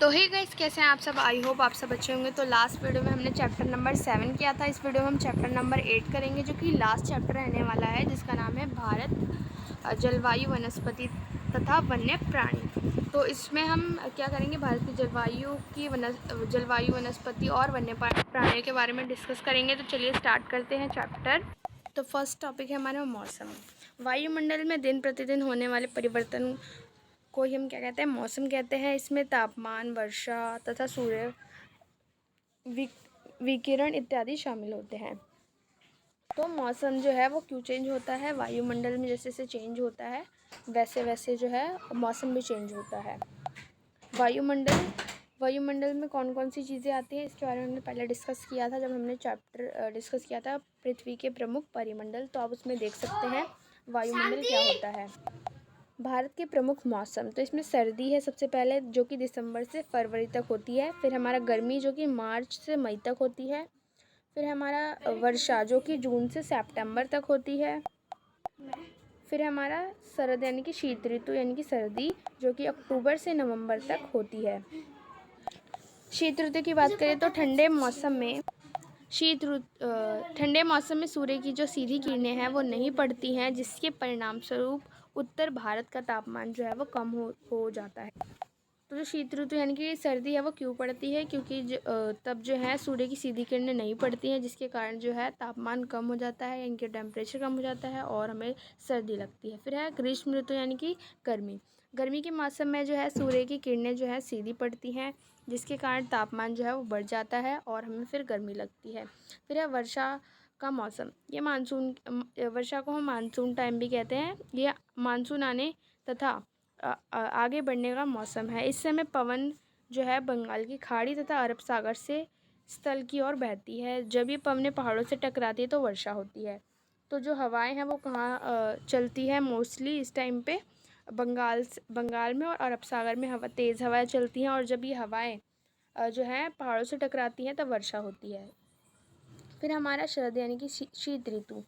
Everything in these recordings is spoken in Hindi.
तो हे गाइस, कैसे हैं आप सब। आई होप आप सब अच्छे होंगे। तो लास्ट वीडियो में हमने चैप्टर नंबर 7 किया था। इस वीडियो में हम चैप्टर नंबर 8 करेंगे, जो कि लास्ट चैप्टर रहने वाला है, जिसका नाम है भारत, जलवायु, वनस्पति तथा वन्य प्राणी। तो इसमें हम क्या करेंगे, भारत की जलवायु, वनस्पति और वन्य प्राणियों के बारे में डिस्कस करेंगे। तो चलिए स्टार्ट करते हैं चैप्टर। तो फर्स्ट टॉपिक है हमारा मौसम। वायुमंडल में दिन प्रतिदिन होने वाले परिवर्तन को ही हम क्या कहते हैं, मौसम कहते हैं। इसमें तापमान, वर्षा तथा सूर्य विकिरण इत्यादि शामिल होते हैं। तो मौसम जो है वो क्यों चेंज होता है, वायुमंडल में जैसे जैसे चेंज होता है वैसे वैसे जो है मौसम भी चेंज होता है। वायुमंडल में कौन कौन सी चीज़ें आती हैं, इसके बारे में हमने पहले डिस्कस किया था, जब हमने चैप्टर डिस्कस किया था पृथ्वी के प्रमुख परिमंडल। तो आप उसमें देख सकते हैं वायुमंडल क्या होता है। भारत के प्रमुख मौसम, तो इसमें सर्दी है सबसे पहले, जो कि दिसंबर से फरवरी तक होती है। फिर हमारा गर्मी, जो कि मार्च से मई तक होती है। फिर हमारा वर्षा, जो कि जून से सितंबर तक होती है। फिर हमारा शरद यानी कि शीत ऋतु यानी कि सर्दी, जो कि अक्टूबर से नवंबर तक होती है। शीत ऋतु की बात करें तो ठंडे मौसम में सूर्य की जो सीधी किरणें हैं वो नहीं पड़ती हैं, जिसके परिणाम स्वरूप उत्तर भारत का तापमान जो है वो कम हो जाता है। तो जो शीत ऋतु यानी कि सर्दी है वो क्यों पड़ती है, क्योंकि तब जो है सूर्य की सीधी किरणें नहीं पड़ती हैं, जिसके कारण जो है तापमान कम हो जाता है, यानी कि टेम्परेचर कम हो जाता है और हमें सर्दी लगती है। फिर है ग्रीष्म ऋतु यानी कि गर्मी। गर्मी के मौसम में जो है सूर्य की किरणें जो है सीधी पड़ती हैं, जिसके कारण तापमान जो है वो बढ़ जाता है और हमें फिर गर्मी लगती है। फिर है वर्षा का मौसम। ये वर्षा को हम मानसून टाइम भी कहते हैं। ये मानसून आने तथा आगे बढ़ने का मौसम है। इस समय पवन जो है बंगाल की खाड़ी तथा अरब सागर से स्थल की ओर बहती है। जब ये पवनें पहाड़ों से टकराती है तो वर्षा होती है। तो जो हवाएं हैं वो कहाँ चलती है, मोस्टली इस टाइम पे बंगाल में और अरब सागर में तेज़ हवाएं चलती हैं। और जब ये हवाएं जो हैं पहाड़ों से टकराती हैं तब वर्षा होती है। फिर हमारा शरद यानी कि शीत ऋतु।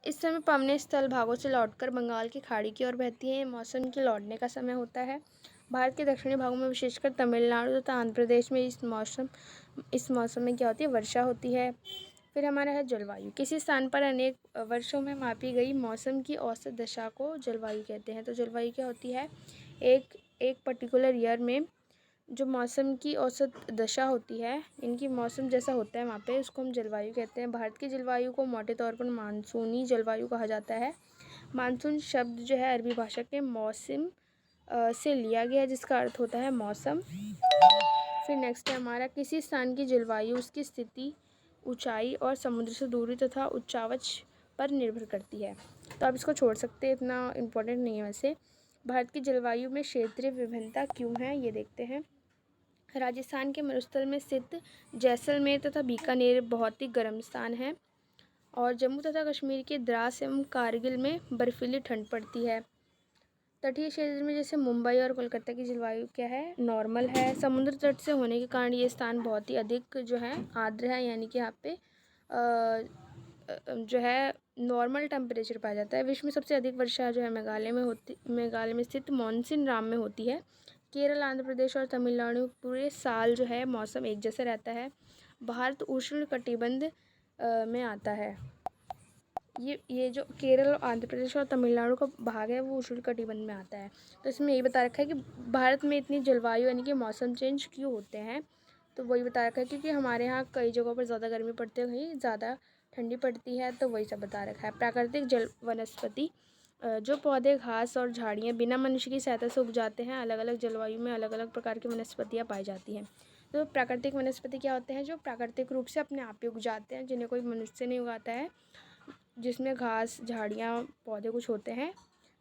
इस समय पवनें स्थल भागों से लौटकर बंगाल की खाड़ी की ओर बहती हैं। मौसम के लौटने का समय होता है। भारत के दक्षिणी भागों में, विशेषकर तमिलनाडु तथा आंध्र प्रदेश में इस मौसम में क्या होती है, वर्षा होती है। फिर हमारा है जलवायु। किसी स्थान पर अनेक वर्षों में मापी गई मौसम की औसत दशा को जलवायु कहते हैं। तो जलवायु क्या होती है, एक एक पर्टिकुलर ईयर में जो मौसम की औसत दशा होती है, इनकी मौसम जैसा होता है वहाँ पे, उसको हम जलवायु कहते हैं। भारत की जलवायु को मोटे तौर पर मानसूनी जलवायु कहा जाता है। मानसून शब्द जो है अरबी भाषा के मौसम से लिया गया है, जिसका अर्थ होता है मौसम। फिर नेक्स्ट है हमारा, किसी स्थान की जलवायु उसकी स्थिति, ऊंचाई और समुद्र से दूरी तथा उच्चावच पर निर्भर करती है। तो आप इसको छोड़ सकते हैं, इतना इम्पोर्टेंट नहीं है वैसे। भारत की जलवायु में क्षेत्रीय विभिन्नता क्यों है, ये देखते हैं। राजस्थान के मरुस्थल में स्थित जैसलमेर तथा बीकानेर बहुत ही गर्म स्थान है। और जम्मू तथा कश्मीर के द्रास एवं कारगिल में बर्फीली ठंड पड़ती है। तटीय क्षेत्र में जैसे मुंबई और कोलकाता की जलवायु क्या है, नॉर्मल है। समुद्र तट से होने के कारण ये स्थान बहुत ही अधिक जो है आर्द्र है, यानी कि यहाँ पे जो है नॉर्मल टेम्परेचर पाया जाता है। विश्व में सबसे अधिक वर्षा जो है मेघालय में स्थित मानसून राम में होती है। केरल, आंध्र प्रदेश और तमिलनाडु पूरे साल जो है मौसम एक जैसा रहता है। भारत उष्ण कटिबंध में आता है। ये जो केरल, आंध्र प्रदेश और तमिलनाडु का भाग है वो उष्ण कटिबंध में आता है। तो इसमें यही बता रखा है कि भारत में इतनी जलवायु यानी कि मौसम चेंज क्यों होते हैं। तो वही बता रखा है क्योंकि हमारे यहाँ कई जगहों पर ज़्यादा गर्मी पड़ती है, कहीं ज़्यादा ठंडी पड़ती है, तो वही सब बता रखा है। प्राकृतिक जल वनस्पति, जो पौधे, घास और झाड़ियाँ बिना मनुष्य की सहायता से उग जाते हैं। अलग अलग जलवायु में अलग अलग प्रकार की वनस्पतियाँ पाई जाती हैं। तो प्राकृतिक वनस्पति क्या होते हैं, जो प्राकृतिक रूप से अपने आप ही उग जाते हैं, जिन्हें कोई मनुष्य नहीं उगाता है, जिसमें घास, झाड़ियाँ, पौधे कुछ होते हैं।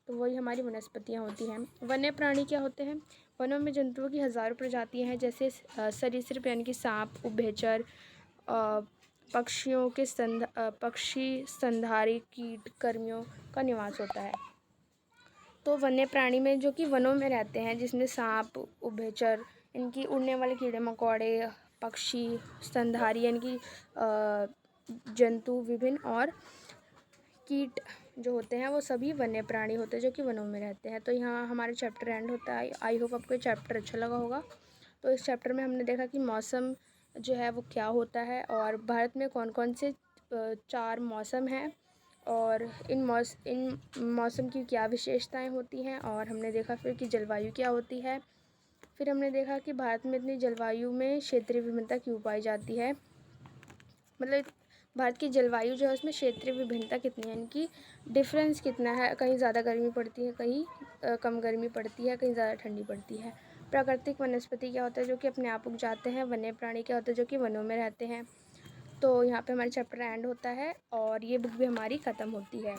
तो वही हमारी वनस्पतियाँ होती हैं। वन्य प्राणी क्या होते हैं, वनों में जंतुओं की हज़ारों प्रजातियाँ हैं, जैसे सरीसृप यानी कि सांप, उभयचर, पक्षी, स्तनधारी, कीट कर्मियों का निवास होता है। तो वन्य प्राणी में जो कि वनों में रहते हैं, जिसमें सांप, उभयचर, इनकी उड़ने वाले कीड़े मकोड़े, पक्षी, स्तनधारी यानी कि जंतु विभिन्न और कीट जो होते हैं वो सभी वन्य प्राणी होते हैं जो कि वनों में रहते हैं। तो यहाँ हमारा चैप्टर एंड होता है। आई होप आपको ये चैप्टर अच्छा लगा होगा। तो इस चैप्टर में हमने देखा कि मौसम जो है वो क्या होता है और भारत में कौन कौन से 4 मौसम हैं और इन मौसम की क्या विशेषताएं होती हैं। और हमने देखा फिर कि जलवायु क्या होती है। फिर हमने देखा कि भारत में इतनी जलवायु में क्षेत्रीय विभिन्नता क्यों पाई जाती है, मतलब भारत की जलवायु जो है उसमें क्षेत्रीय विभिन्नता कितनी है, इनकी डिफरेंस कितना है, कहीं ज़्यादा गर्मी पड़ती है, कहीं कम गर्मी पड़ती है, कहीं ज़्यादा ठंडी पड़ती है। प्राकृतिक वनस्पति क्या होता है जो कि अपने आप उग जाते हैं। वन्य प्राणी क्या होता है जो कि वनों में रहते हैं। तो यहाँ पे हमारा चैप्टर एंड होता है और ये बुक भी हमारी ख़त्म होती है।